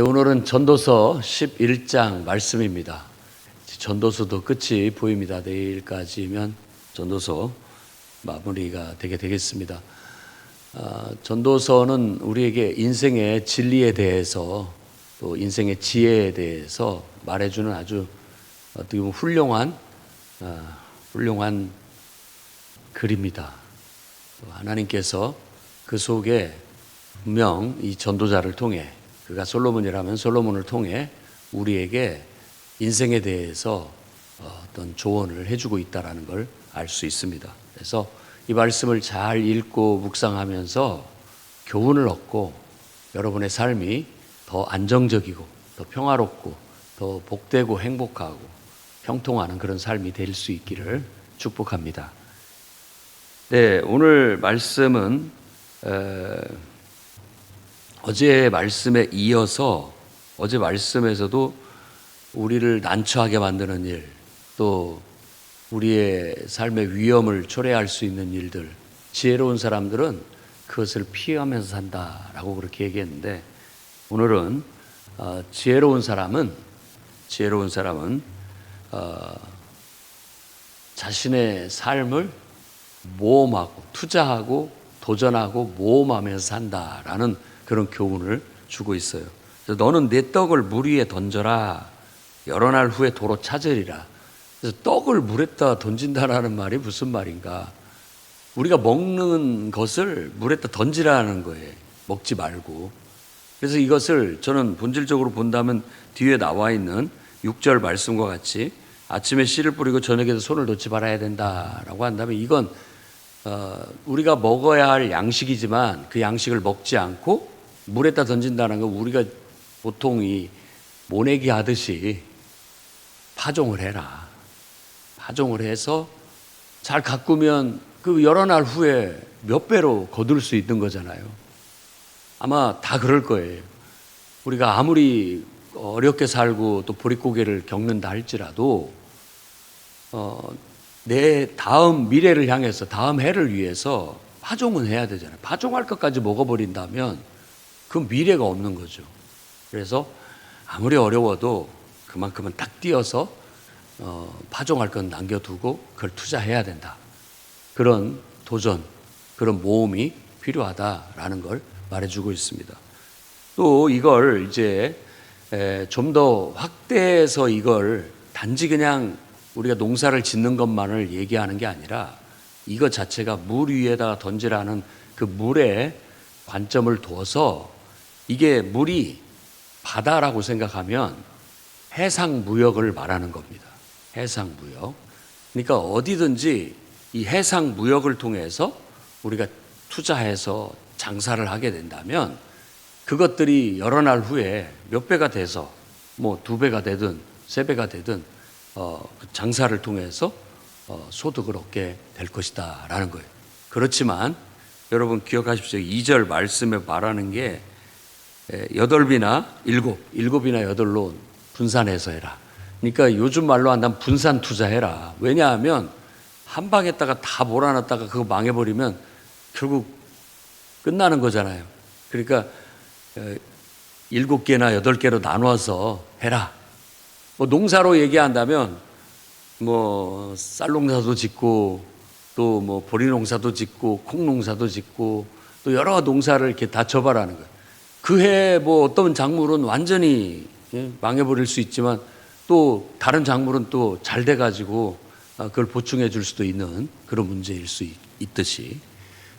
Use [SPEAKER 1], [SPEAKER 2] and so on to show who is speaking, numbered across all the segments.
[SPEAKER 1] 오늘은 전도서 11장 말씀입니다. 전도서도 끝이 보입니다. 내일까지면 전도서 마무리가 되겠습니다. 전도서는 우리에게 인생의 진리에 대해서 또 인생의 지혜에 대해서 말해주는 아주 어떻게 보면 훌륭한 글입니다. 하나님께서 그 속에 분명 이 전도자를 통해, 그가 솔로몬이라면 솔로몬을 통해 우리에게 인생에 대해서 어떤 조언을 해주고 있다는 걸 알 수 있습니다. 그래서 이 말씀을 잘 읽고 묵상하면서 교훈을 얻고 여러분의 삶이 더 안정적이고 더 평화롭고 더 복되고 행복하고 형통하는 그런 삶이 될 수 있기를 축복합니다. 네, 오늘 말씀은 어제 말씀에 이어서 어제 말씀에서도 우리를 난처하게 만드는 일, 또 우리의 삶의 위험을 초래할 수 있는 일들, 지혜로운 사람들은 그것을 피하면서 산다라고 그렇게 얘기했는데, 오늘은 지혜로운 사람은 자신의 삶을 모험하고 투자하고 도전하고 모험하면서 산다라는 그런 교훈을 주고 있어요. 그래서 너는 내 떡을 물 위에 던져라. 여러 날 후에 도로 찾으리라. 그래서 떡을 물에다 던진다라는 말이 무슨 말인가? 우리가 먹는 것을 물에다 던지라는 거예요. 먹지 말고. 그래서 이것을 저는 본질적으로 본다면 뒤에 나와 있는 6절 말씀과 같이 아침에 씨를 뿌리고 저녁에도 손을 놓지 말아야 된다라고 한다면, 이건 우리가 먹어야 할 양식이지만 그 양식을 먹지 않고 물에다 던진다는 건, 우리가 보통 이 모내기 하듯이 파종을 해라. 파종을 해서 잘 가꾸면 그 여러 날 후에 몇 배로 거둘 수 있는 거잖아요. 아마 다 그럴 거예요. 우리가 아무리 어렵게 살고 또 보릿고개를 겪는다 할지라도 내 다음 미래를 향해서, 다음 해를 위해서 파종은 해야 되잖아요. 파종할 것까지 먹어버린다면 그 미래가 없는 거죠. 그래서 아무리 어려워도 그만큼은 딱 띄어서 파종할 건 남겨두고 그걸 투자해야 된다. 그런 도전, 그런 모험이 필요하다라는 걸 말해주고 있습니다. 또 이걸 이제 좀 더 확대해서 이걸 단지 그냥 우리가 농사를 짓는 것만을 얘기하는 게 아니라, 이것 자체가 물 위에다가 던지라는 그 물에 관점을 두어서, 이게 물이 바다라고 생각하면 해상무역을 말하는 겁니다. 해상무역. 그러니까 어디든지 이 해상무역을 통해서 우리가 투자해서 장사를 하게 된다면 그것들이 여러 날 후에 몇 배가 돼서 뭐 2배가 되든 3배가 되든 장사를 통해서 소득을 얻게 될 것이다 라는 거예요. 그렇지만 여러분 기억하십시오. 2절 말씀에 말하는 게 8이나 7이나 8로 분산해서 해라. 그러니까 요즘 말로 한다면 분산 투자해라. 왜냐하면 한 방에다가 다 몰아놨다가 그거 망해버리면 결국 끝나는 거잖아요. 그러니까 7개나 8개로 나눠서 해라. 뭐 농사로 얘기한다면 뭐 쌀농사도 짓고 또 뭐 보리농사도 짓고 콩농사도 짓고 또 여러 농사를 이렇게 다 접어라는 거예요. 그해 뭐 어떤 작물은 완전히 망해버릴 수 있지만 또 다른 작물은 또 잘 돼가지고 그걸 보충해 줄 수도 있는 그런 문제일 수 있듯이,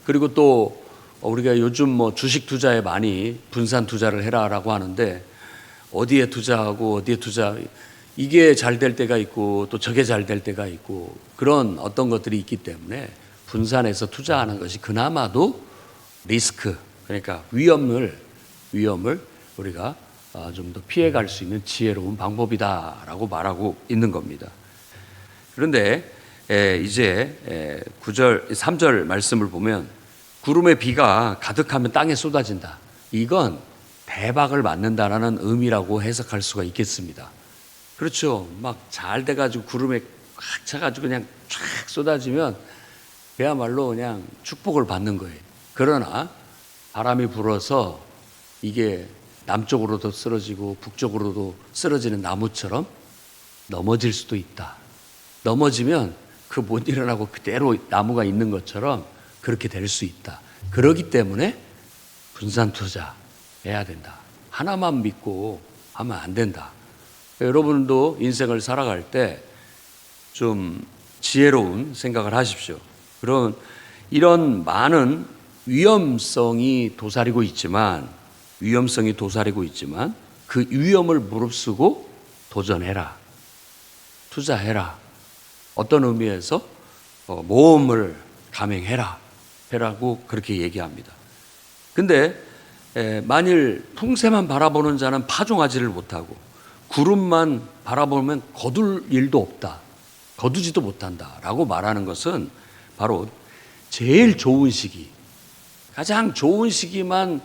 [SPEAKER 1] 그리고 또 우리가 요즘 뭐 주식 투자에 많이 분산 투자를 해라라고 하는데, 어디에 투자하고 어디에 이게 잘 될 때가 있고 또 저게 잘 될 때가 있고 그런 어떤 것들이 있기 때문에 분산해서 투자하는 것이 그나마도 리스크, 그러니까 위험을 우리가 좀 더 피해갈 수 있는 지혜로운 방법이다라고 말하고 있는 겁니다. 그런데 이제 3절 말씀을 보면, 구름에 비가 가득하면 땅에 쏟아진다. 이건 대박을 맞는다라는 의미라고 해석할 수가 있겠습니다. 그렇죠. 막 잘 돼가지고 구름에 꽉 차가지고 그냥 쫙 쏟아지면 그야말로 그냥 축복을 받는 거예요. 그러나 바람이 불어서 이게 남쪽으로도 쓰러지고 북쪽으로도 쓰러지는 나무처럼 넘어질 수도 있다. 넘어지면 그 못 일어나고 그대로 나무가 있는 것처럼 그렇게 될 수 있다. 그렇기 때문에 분산 투자해야 된다. 하나만 믿고 하면 안 된다. 여러분도 인생을 살아갈 때 좀 지혜로운 생각을 하십시오. 그런 이런 많은 위험성이 도사리고 있지만 그 위험을 무릅쓰고 도전해라. 투자해라. 어떤 의미에서 모험을 감행해라. 해라고 그렇게 얘기합니다. 근데 만일 풍세만 바라보는 자는 파종하지를 못하고 구름만 바라보면 거둘 일도 없다. 거두지도 못한다. 라고 말하는 것은 바로 제일 좋은 시기, 가장 좋은 시기만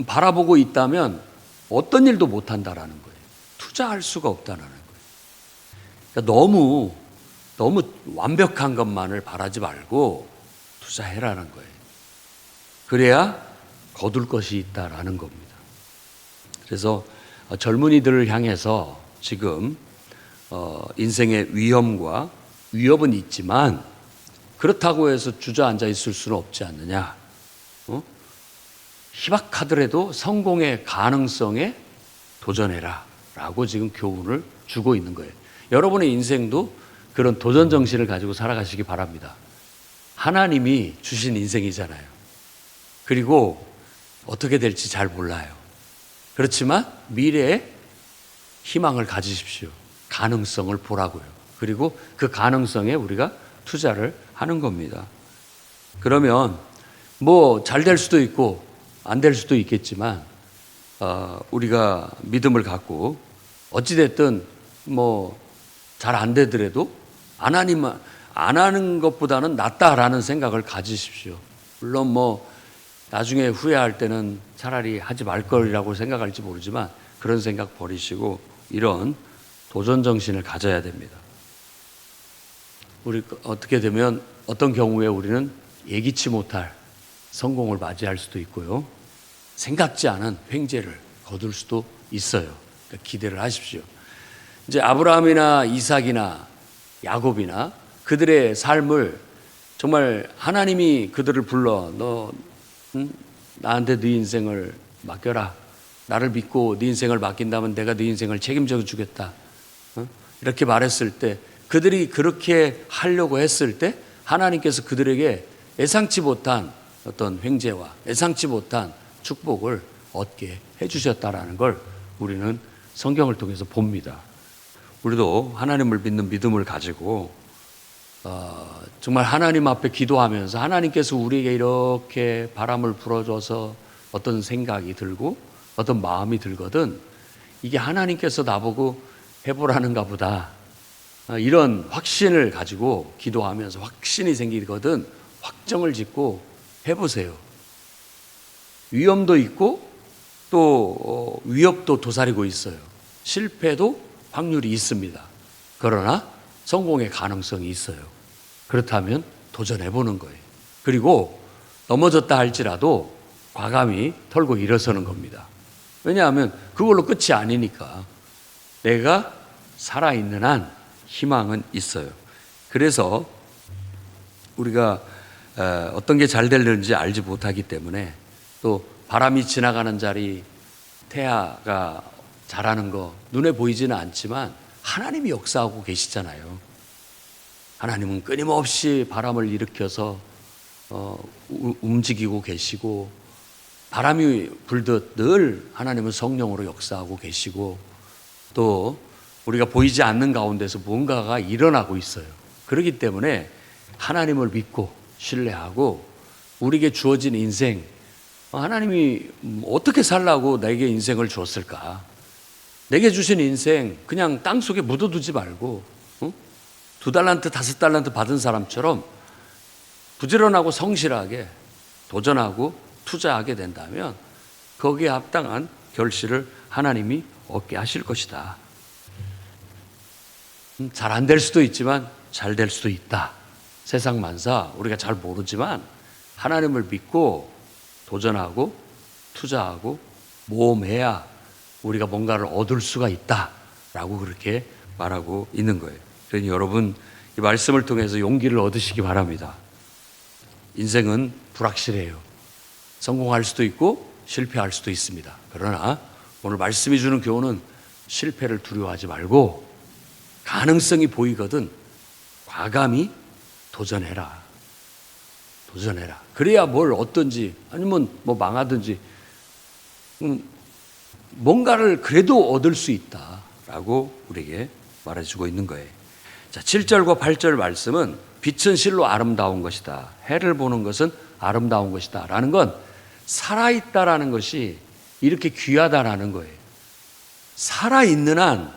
[SPEAKER 1] 바라보고 있다면 어떤 일도 못한다라는 거예요. 투자할 수가 없다는 거예요. 그러니까 너무 완벽한 것만을 바라지 말고 투자해라는 거예요. 그래야 거둘 것이 있다라는 겁니다. 그래서 젊은이들을 향해서 지금 인생의 위협은 있지만 그렇다고 해서 주저앉아 있을 수는 없지 않느냐. 희박하더라도 성공의 가능성에 도전해라 라고 지금 교훈을 주고 있는 거예요. 여러분의 인생도 그런 도전 정신을 가지고 살아가시기 바랍니다. 하나님이 주신 인생이잖아요. 그리고 어떻게 될지 잘 몰라요. 그렇지만 미래에 희망을 가지십시오. 가능성을 보라고요. 그리고 그 가능성에 우리가 투자를 하는 겁니다. 그러면 뭐 잘 될 수도 있고 안 될 수도 있겠지만 우리가 믿음을 갖고 어찌됐든 뭐 잘 안 되더라도 안 하는 것보다는 낫다라는 생각을 가지십시오. 물론 뭐 나중에 후회할 때는 차라리 하지 말 걸이라고 생각할지 모르지만 그런 생각 버리시고 이런 도전 정신을 가져야 됩니다. 우리 어떻게 되면 어떤 경우에 우리는 예기치 못할 성공을 맞이할 수도 있고요. 생각지 않은 횡재를 거둘 수도 있어요. 그러니까 기대를 하십시오. 이제 아브라함이나 이삭이나 야곱이나 그들의 삶을 정말 하나님이 그들을 불러 너 나한테 네 인생을 맡겨라. 나를 믿고 네 인생을 맡긴다면 내가 네 인생을 책임져 주겠다. 이렇게 말했을 때 그들이 그렇게 하려고 했을 때 하나님께서 그들에게 예상치 못한 어떤 횡재와 예상치 못한 축복을 얻게 해주셨다라는 걸 우리는 성경을 통해서 봅니다. 우리도 하나님을 믿는 믿음을 가지고 정말 하나님 앞에 기도하면서 하나님께서 우리에게 이렇게 바람을 불어줘서 어떤 생각이 들고 어떤 마음이 들거든 이게 하나님께서 나보고 해보라는가 보다 이런 확신을 가지고 기도하면서 확신이 생기거든 확정을 짓고 해보세요. 위험도 있고 또 위협도 도사리고 있어요. 실패도 확률이 있습니다. 그러나 성공의 가능성이 있어요. 그렇다면 도전해보는 거예요. 그리고 넘어졌다 할지라도 과감히 털고 일어서는 겁니다. 왜냐하면 그걸로 끝이 아니니까 내가 살아있는 한 희망은 있어요. 그래서 우리가 어떤 게 잘 되는지 알지 못하기 때문에 또 바람이 지나가는 자리 태아가 자라는 거 눈에 보이지는 않지만 하나님이 역사하고 계시잖아요. 하나님은 끊임없이 바람을 일으켜서 움직이고 계시고 바람이 불듯 늘 하나님은 성령으로 역사하고 계시고 또 우리가 보이지 않는 가운데서 무언가가 일어나고 있어요. 그렇기 때문에 하나님을 믿고 신뢰하고 우리에게 주어진 인생 하나님이 어떻게 살라고 내게 인생을 주었을까? 내게 주신 인생 그냥 땅속에 묻어두지 말고 2달란트 5달란트 받은 사람처럼 부지런하고 성실하게 도전하고 투자하게 된다면 거기에 합당한 결실을 하나님이 얻게 하실 것이다. 잘 안 될 수도 있지만 잘 될 수도 있다. 세상 만사 우리가 잘 모르지만 하나님을 믿고 도전하고 투자하고 모험해야 우리가 뭔가를 얻을 수가 있다라고 그렇게 말하고 있는 거예요. 그러니 여러분 이 말씀을 통해서 용기를 얻으시기 바랍니다. 인생은 불확실해요. 성공할 수도 있고 실패할 수도 있습니다. 그러나 오늘 말씀이 주는 교훈은 실패를 두려워하지 말고 가능성이 보이거든 과감히 도전해라. 도전해라. 그래야 뭘 얻든지 아니면 뭐 망하든지 뭔가를 그래도 얻을 수 있다라고 우리에게 말해주고 있는 거예요. 자, 7절과 8절 말씀은 빛은 실로 아름다운 것이다. 해를 보는 것은 아름다운 것이다. 라는 건 살아있다라는 것이 이렇게 귀하다라는 거예요. 살아있는 한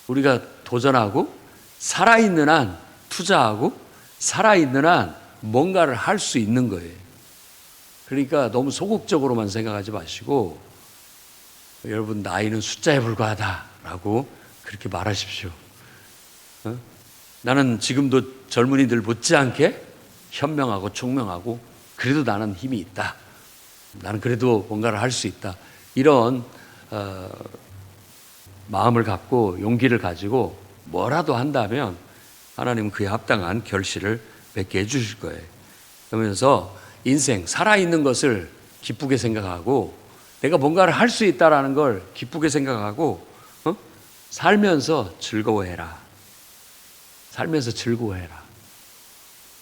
[SPEAKER 1] 우리가 도전하고 살아있는 한 투자하고 살아있는 한 뭔가를 할 수 있는 거예요. 그러니까 너무 소극적으로만 생각하지 마시고 여러분 나이는 숫자에 불과하다라고 그렇게 말하십시오. 나는 지금도 젊은이들 못지않게 현명하고 총명하고 그래도 나는 힘이 있다. 나는 그래도 뭔가를 할 수 있다. 이런 마음을 갖고 용기를 가지고 뭐라도 한다면 하나님은 그에 합당한 결실을 맺게 해주실 거예요. 그러면서 인생 살아있는 것을 기쁘게 생각하고 내가 뭔가를 할 수 있다라는 걸 기쁘게 생각하고 살면서 즐거워해라. 살면서 즐거워해라.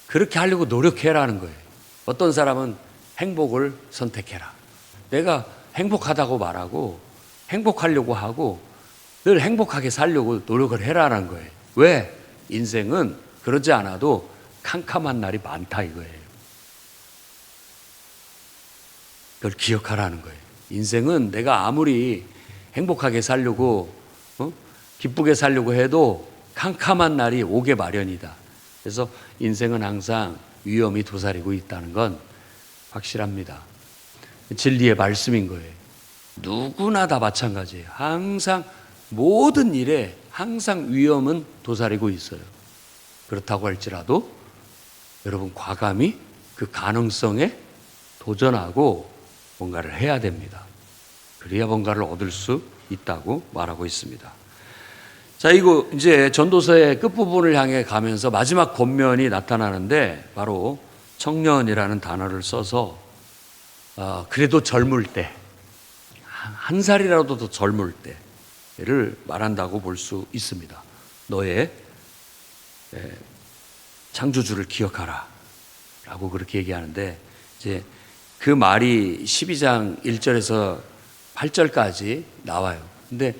[SPEAKER 1] 그렇게 하려고 노력해라는 거예요. 어떤 사람은 행복을 선택해라. 내가 행복하다고 말하고 행복하려고 하고 늘 행복하게 살려고 노력을 해라라는 거예요. 왜? 인생은 그러지 않아도 캄캄한 날이 많다 이거예요. 그걸 기억하라는 거예요. 인생은 내가 아무리 행복하게 살려고 기쁘게 살려고 해도 캄캄한 날이 오게 마련이다. 그래서 인생은 항상 위험이 도사리고 있다는 건 확실합니다. 진리의 말씀인 거예요. 누구나 다 마찬가지예요. 항상 모든 일에 항상 위험은 도사리고 있어요. 그렇다고 할지라도 여러분 과감히 그 가능성에 도전하고 뭔가를 해야 됩니다. 그래야 뭔가를 얻을 수 있다고 말하고 있습니다. 자, 이거 이제 전도서의 끝부분을 향해 가면서 마지막 권면이 나타나는데 바로 청년이라는 단어를 써서 그래도 젊을 때, 한 살이라도 더 젊을 때를 말한다고 볼 수 있습니다. 너의 창조주를 기억하라 라고 그렇게 얘기하는데 이제 그 말이 12장 1절에서 8절까지 나와요. 근데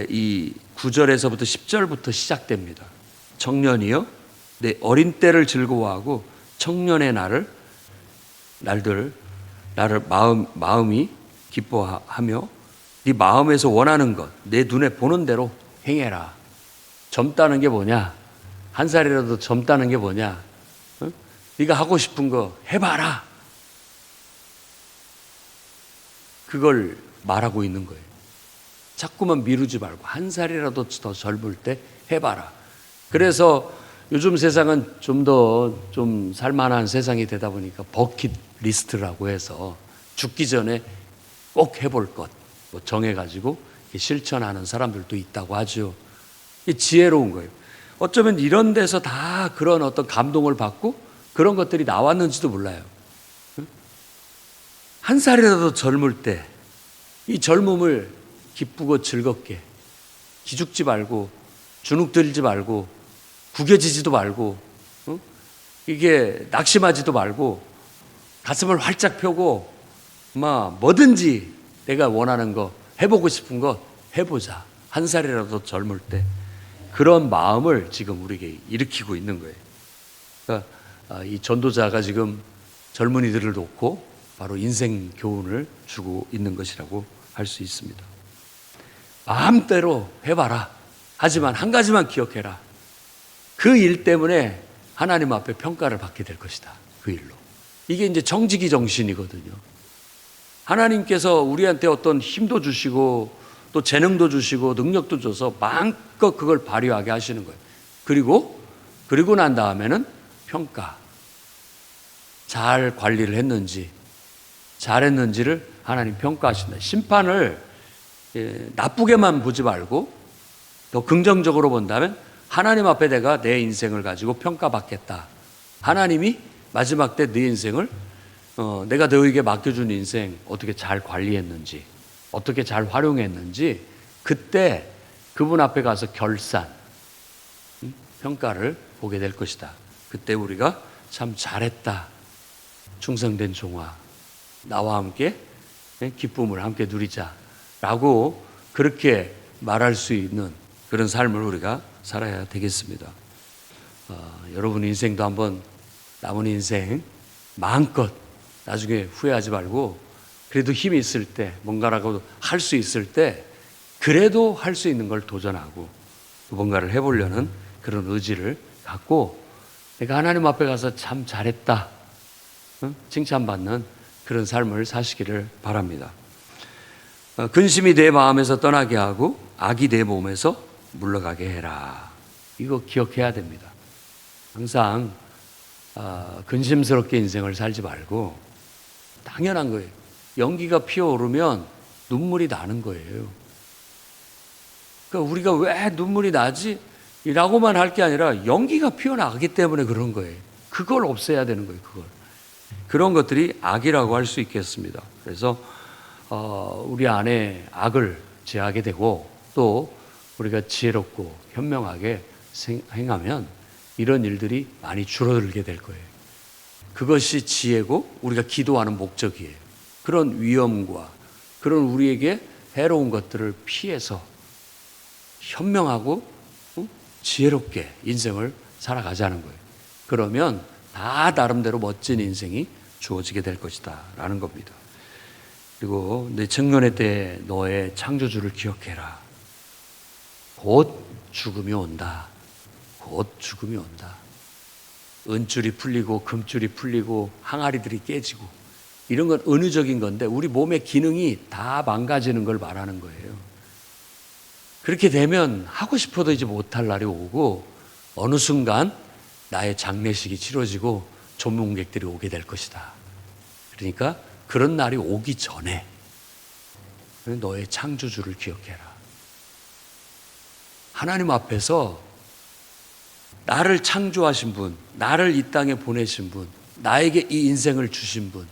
[SPEAKER 1] 이 9절에서부터 10절부터 시작됩니다. 청년이여 내 어린 때를 즐거워하고 청년의 나를 마음이 기뻐하며 네 마음에서 원하는 것 내 눈에 보는 대로 행해라. 젊다는 게 뭐냐? 한 살이라도 젊다는 게 뭐냐? 네가 하고 싶은 거 해봐라. 그걸 말하고 있는 거예요. 자꾸만 미루지 말고 한 살이라도 더 젊을 때 해봐라. 그래서 요즘 세상은 좀 더 좀 살만한 세상이 되다 보니까 버킷리스트라고 해서 죽기 전에 꼭 해볼 것 뭐 정해가지고 실천하는 사람들도 있다고 하죠. 이게 지혜로운 거예요. 어쩌면 이런 데서 다 그런 어떤 감동을 받고 그런 것들이 나왔는지도 몰라요. 한 살이라도 젊을 때 이 젊음을 기쁘고 즐겁게 기죽지 말고 주눅들지 말고 구겨지지도 말고 이게 낙심하지도 말고 가슴을 활짝 펴고 뭐든지 내가 원하는 거 해보고 싶은 거 해보자. 한 살이라도 젊을 때 그런 마음을 지금 우리에게 일으키고 있는 거예요. 그러니까 이 전도자가 지금 젊은이들을 놓고 바로 인생 교훈을 주고 있는 것이라고 할 수 있습니다. 마음대로 해봐라. 하지만 한 가지만 기억해라. 그 일 때문에 하나님 앞에 평가를 받게 될 것이다. 그 일로. 이게 이제 정직이 정신이거든요. 하나님께서 우리한테 어떤 힘도 주시고 또 재능도 주시고 능력도 줘서 마음껏 그걸 발휘하게 하시는 거예요. 그리고 난 다음에는 평가. 잘 관리를 했는지 잘했는지를 하나님 평가하신다. 심판을 나쁘게만 보지 말고 더 긍정적으로 본다면 하나님 앞에 내가 내 인생을 가지고 평가받겠다. 하나님이 마지막 때 네 인생을 내가 너에게 맡겨준 인생 어떻게 잘 관리했는지, 어떻게 잘 활용했는지 그때 그분 앞에 가서 결산, 평가를 보게 될 것이다. 그때 우리가 참 잘했다. 충성된 종아, 나와 함께 기쁨을 함께 누리자. 라고 그렇게 말할 수 있는 그런 삶을 우리가 살아야 되겠습니다. 여러분 인생도 한번 남은 인생 마음껏 나중에 후회하지 말고 그래도 힘이 있을 때 뭔가라고 할 수 있을 때 그래도 할 수 있는 걸 도전하고 뭔가를 해보려는 그런 의지를 갖고 내가 하나님 앞에 가서 참 잘했다 칭찬받는 그런 삶을 사시기를 바랍니다. 근심이 내 마음에서 떠나게 하고 악이 내 몸에서 물러가게 해라. 이거 기억해야 됩니다. 항상 근심스럽게 인생을 살지 말고 당연한 거예요. 연기가 피어오르면 눈물이 나는 거예요. 그러니까 우리가 왜 눈물이 나지? 라고만 할 게 아니라 연기가 피어나기 때문에 그런 거예요. 그걸 없애야 되는 거예요. 그런 것들이 악이라고 할 수 있겠습니다. 그래서 우리 안에 악을 제하게 되고 또 우리가 지혜롭고 현명하게 행하면 이런 일들이 많이 줄어들게 될 거예요. 그것이 지혜고 우리가 기도하는 목적이에요. 그런 위험과 그런 우리에게 해로운 것들을 피해서 현명하고 지혜롭게 인생을 살아가자는 거예요. 그러면 다 나름대로 멋진 인생이 주어지게 될 것이다 라는 겁니다. 그리고 내 청년의 때 너의 창조주를 기억해라. 곧 죽음이 온다. 곧 죽음이 온다. 은줄이 풀리고 금줄이 풀리고 항아리들이 깨지고 이런 건 은유적인 건데 우리 몸의 기능이 다 망가지는 걸 말하는 거예요. 그렇게 되면 하고 싶어도 이제 못할 날이 오고 어느 순간 나의 장례식이 치러지고 전문객들이 오게 될 것이다. 그러니까 그런 날이 오기 전에 너의 창조주를 기억해라. 하나님 앞에서 나를 창조하신 분, 나를 이 땅에 보내신 분, 나에게 이 인생을 주신 분,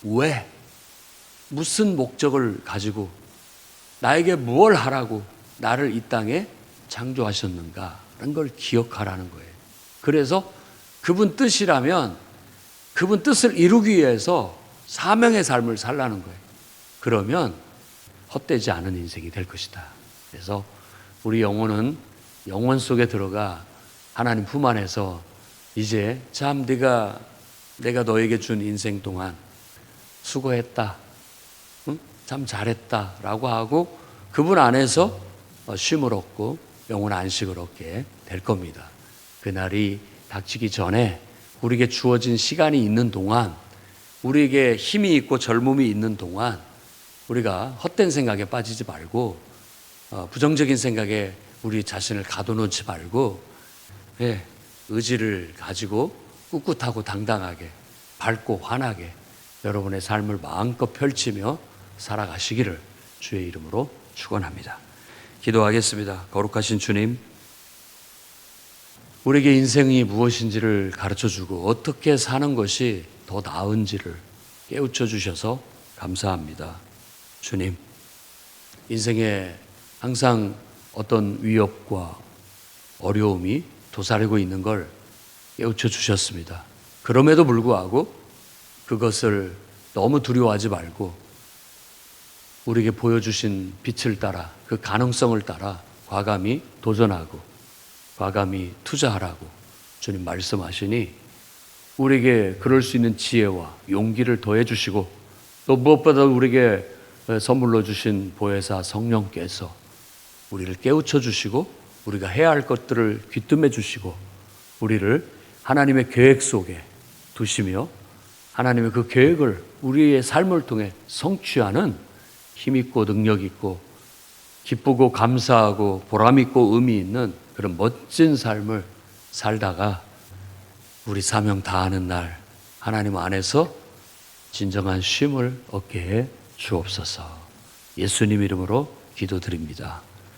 [SPEAKER 1] 왜? 무슨 목적을 가지고 나에게 무엇을 하라고 나를 이 땅에 창조하셨는가라는 걸 기억하라는 거예요. 그래서 그분 뜻이라면 그분 뜻을 이루기 위해서 사명의 삶을 살라는 거예요. 그러면 헛되지 않은 인생이 될 것이다. 그래서 우리 영혼은 영원 속에 들어가 하나님 품 안에서 이제 참 내가 너에게 준 인생 동안 수고했다. 응? 참 잘했다. 라고 하고 그분 안에서 쉼을 얻고 영원 안식을 얻게 될 겁니다. 그날이 닥치기 전에 우리에게 주어진 시간이 있는 동안 우리에게 힘이 있고 젊음이 있는 동안 우리가 헛된 생각에 빠지지 말고 부정적인 생각에 우리 자신을 가둬놓지 말고 의지를 가지고 꿋꿋하고 당당하게 밝고 환하게 여러분의 삶을 마음껏 펼치며 살아가시기를 주의 이름으로 축원합니다. 기도하겠습니다. 거룩하신 주님, 우리에게 인생이 무엇인지를 가르쳐주고 어떻게 사는 것이 더 나은지를 깨우쳐 주셔서 감사합니다. 주님, 인생에 항상 어떤 위협과 어려움이 도사리고 있는 걸 깨우쳐 주셨습니다. 그럼에도 불구하고 그것을 너무 두려워하지 말고 우리에게 보여주신 빛을 따라 그 가능성을 따라 과감히 도전하고 과감히 투자하라고 주님 말씀하시니 우리에게 그럴 수 있는 지혜와 용기를 더해 주시고 또 무엇보다 우리에게 선물로 주신 보혜사 성령께서 우리를 깨우쳐 주시고 우리가 해야 할 것들을 귀뜸해 주시고 우리를 하나님의 계획 속에 두시며 하나님의 그 계획을 우리의 삶을 통해 성취하는 힘있고 능력있고 기쁘고 감사하고 보람있고 의미 있는 그런 멋진 삶을 살다가 우리 사명 다하는 날 하나님 안에서 진정한 쉼을 얻게 해 주옵소서. 예수님 이름으로 기도드립니다.